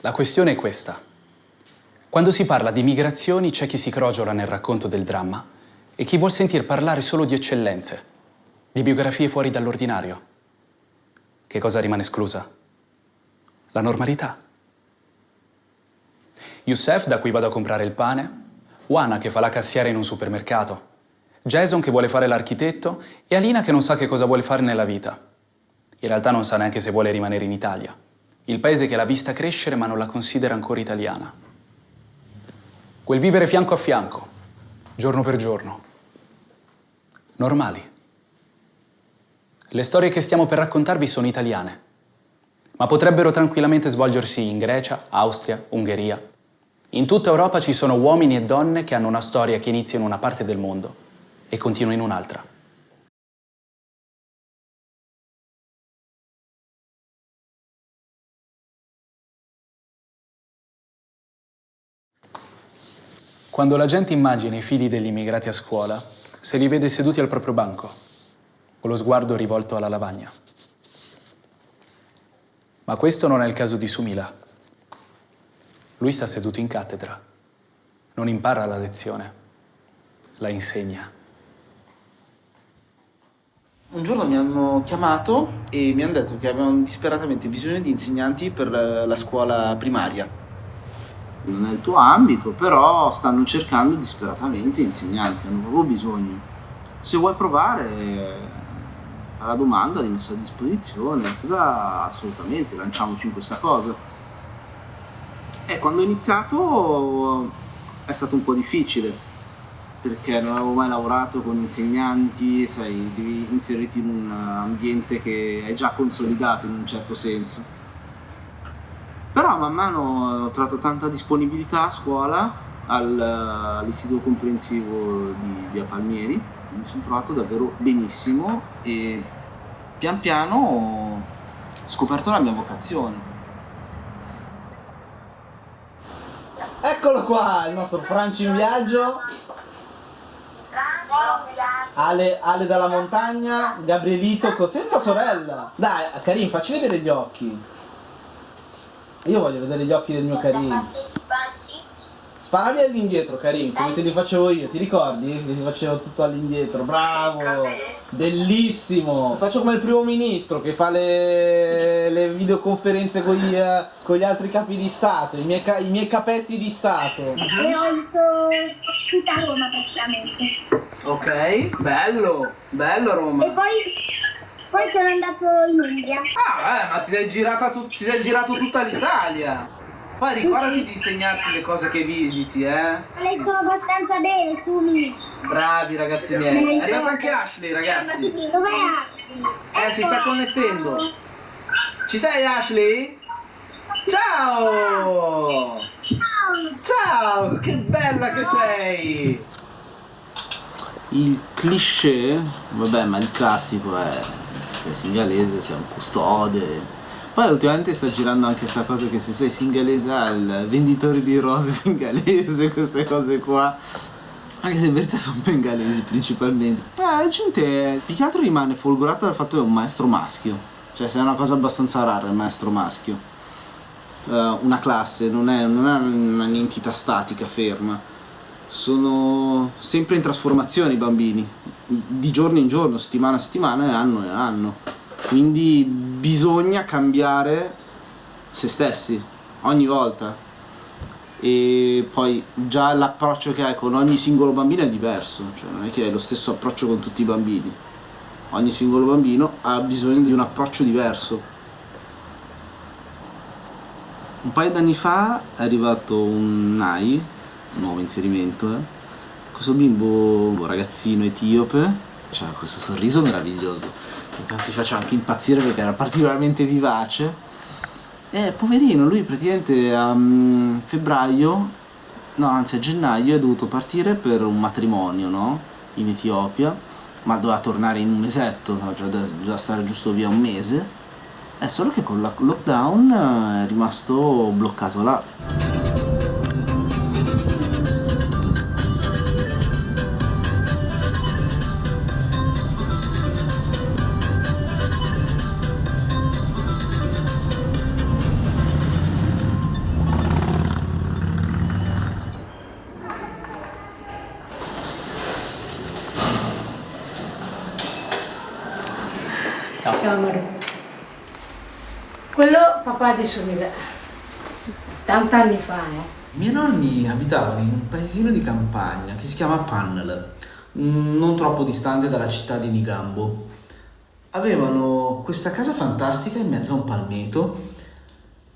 La questione è questa. Quando si parla di migrazioni c'è chi si crogiola nel racconto del dramma e chi vuol sentir parlare solo di eccellenze, di biografie fuori dall'ordinario. Che cosa rimane esclusa? La normalità. Youssef, da cui vado a comprare il pane, Juana, che fa la cassiera in un supermercato, Jason, che vuole fare l'architetto, e Alina, che non sa che cosa vuole fare nella vita. In realtà non sa neanche se vuole rimanere in Italia, il paese che l'ha vista crescere ma non la considera ancora italiana. Quel vivere fianco a fianco, giorno per giorno. Normali. Le storie che stiamo per raccontarvi sono italiane, ma potrebbero tranquillamente svolgersi in Grecia, Austria, Ungheria. In tutta Europa ci sono uomini e donne che hanno una storia che inizia in una parte del mondo e continua in un'altra. Quando la gente immagina i figli degli immigrati a scuola, se li vede seduti al proprio banco, con lo sguardo rivolto alla lavagna. Ma questo non è il caso di Sumila. Lui sta seduto in cattedra. Non impara la lezione, la insegna. Un giorno mi hanno chiamato e mi hanno detto che avevano disperatamente bisogno di insegnanti per la scuola primaria. Non è il tuo ambito, però stanno cercando disperatamente insegnanti, hanno proprio bisogno. Se vuoi provare, fai la domanda di messa a disposizione, assolutamente, lanciamoci in questa cosa. E quando ho iniziato è stato un po' difficile, perché non avevo mai lavorato con insegnanti, sai, devi inserirti in un ambiente che è già consolidato in un certo senso. Però man mano ho trovato tanta disponibilità a scuola, all'istituto comprensivo di Via Palmieri, mi sono trovato davvero benissimo e pian piano ho scoperto la mia vocazione. Eccolo qua, il nostro Franci in viaggio. Ale dalla montagna, Gabrielito senza sorella. Dai, Karim, facci vedere gli occhi. Io voglio vedere gli occhi del mio Karim. Sparami all'indietro, Karim, come te li facevo io, ti ricordi? Che ti facevo tutto all'indietro, bravo! Bellissimo! Faccio come il primo ministro che fa le videoconferenze con gli altri capi di Stato, i miei capetti di Stato. E ho visto tutta Roma praticamente. Ok, bello Roma. E poi sono andato in Umbria. Ah, ma ti sei girato tutta l'Italia. Poi ricordati di insegnarti le cose che visiti, Le so abbastanza bene, Sumi. Bravi ragazzi miei. È arrivata anche Ashley, ragazzi. Dov'è Ashley? Si sta connettendo. Ci sei, Ashley? Ciao! Ciao, che bella che sei! Il cliché, vabbè, ma il classico è sei singalese, sei un custode. Poi ultimamente sta girando anche sta cosa che se sei singalese al venditore di rose singalese, queste cose qua. Anche se in verità sono bengalesi principalmente. La gente più che altro rimane folgorata dal fatto che è un maestro maschio. Cioè, se è una cosa abbastanza rara il maestro maschio. Una classe non è un'entità statica, ferma. Sono sempre in trasformazione i bambini, di giorno in giorno, settimana a settimana e anno. Quindi bisogna cambiare se stessi ogni volta. E poi già l'approccio che hai con ogni singolo bambino è diverso, cioè non è che hai lo stesso approccio con tutti i bambini. Ogni singolo bambino ha bisogno di un approccio diverso. Un paio d'anni fa è arrivato un NAI, un nuovo inserimento, questo bimbo, ragazzino etiope, c'ha questo sorriso meraviglioso, infatti faceva anche impazzire perché era particolarmente vivace. Poverino, lui praticamente a gennaio è dovuto partire per un matrimonio, no? In Etiopia, ma doveva tornare in un mesetto, no? Cioè doveva stare giusto via un mese. È solo che con il lockdown è rimasto bloccato là. Camera. Quello papà di Sumida, tanti anni fa, I miei nonni abitavano in un paesino di campagna che si chiama Pannel, non troppo distante dalla città di Nigambo. Avevano questa casa fantastica in mezzo a un palmeto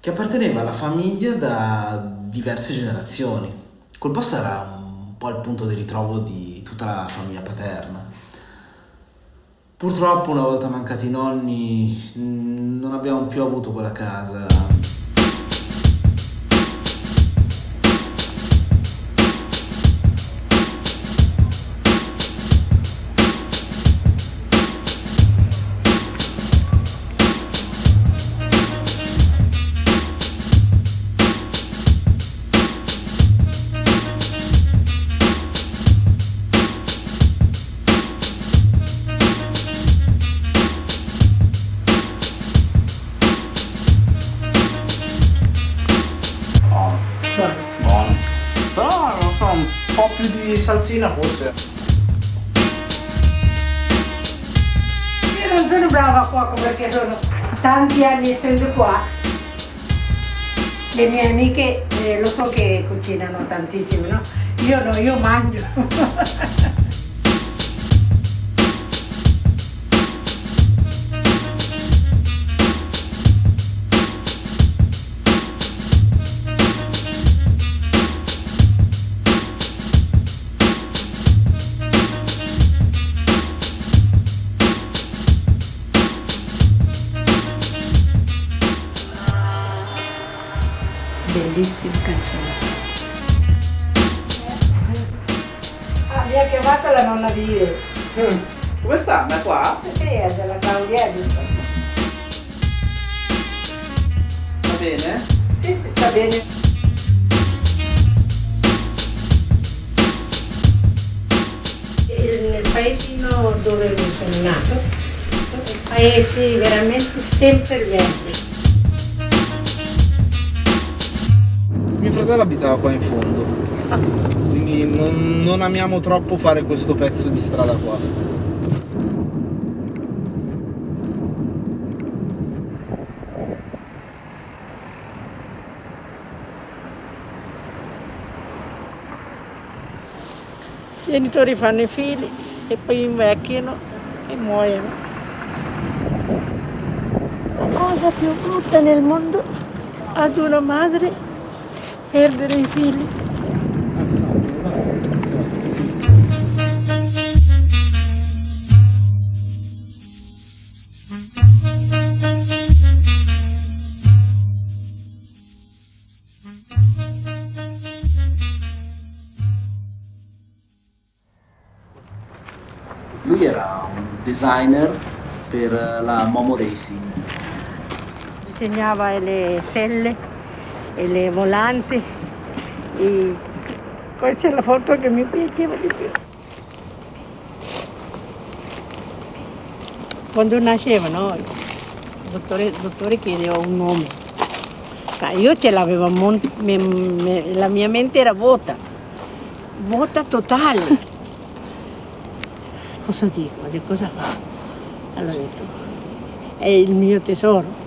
che apparteneva alla famiglia da diverse generazioni. Quel posto era un po' il punto di ritrovo di tutta la famiglia paterna. Purtroppo, una volta mancati i nonni, non abbiamo più avuto quella casa. Buono. Però, non so, un po' più di salsina forse. Io non sono brava a cuoco perché sono tanti anni essendo qua. Le mie amiche lo so che cucinano tantissimo, no? Io no, io mangio. Bellissimo cancello. Ah, mi ha chiamato la nonna di ieri. Come sta? Ma è qua? Sì, è della Claudia. Va bene? Sì, sta bene. Nel paesino dove mi sono nato, paesi veramente sempre verdi. Mio fratello abitava qua in fondo, quindi non amiamo troppo fare questo pezzo di strada qua. I genitori fanno i figli e poi invecchiano e muoiono. La cosa più brutta nel mondo ad una madre perdere i figli. Lui era un designer per la Momo Racing. Disegnava le selle e le volanti e questa è la foto che mi piaceva di più. Quando nasceva, no, il dottore chiedeva un nome. Ma io ce l'avevo, la mia mente era vuota totale. Cosa dico? Di cosa fa? Allora ho detto, è il mio tesoro.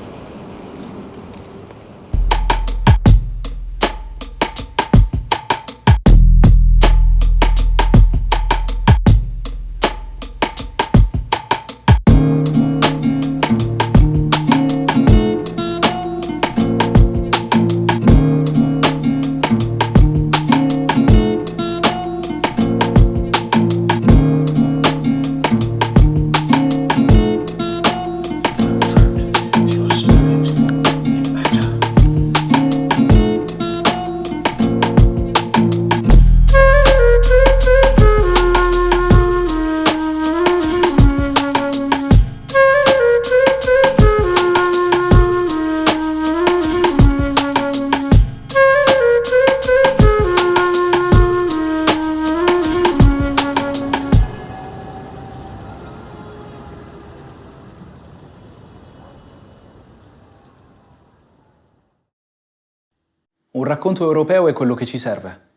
Un racconto europeo è quello che ci serve.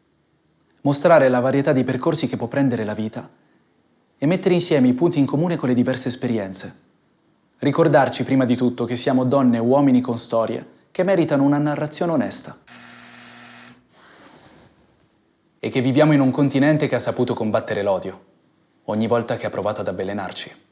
Mostrare la varietà di percorsi che può prendere la vita e mettere insieme i punti in comune con le diverse esperienze. Ricordarci prima di tutto che siamo donne e uomini con storie che meritano una narrazione onesta. E che viviamo in un continente che ha saputo combattere l'odio, ogni volta che ha provato ad avvelenarci.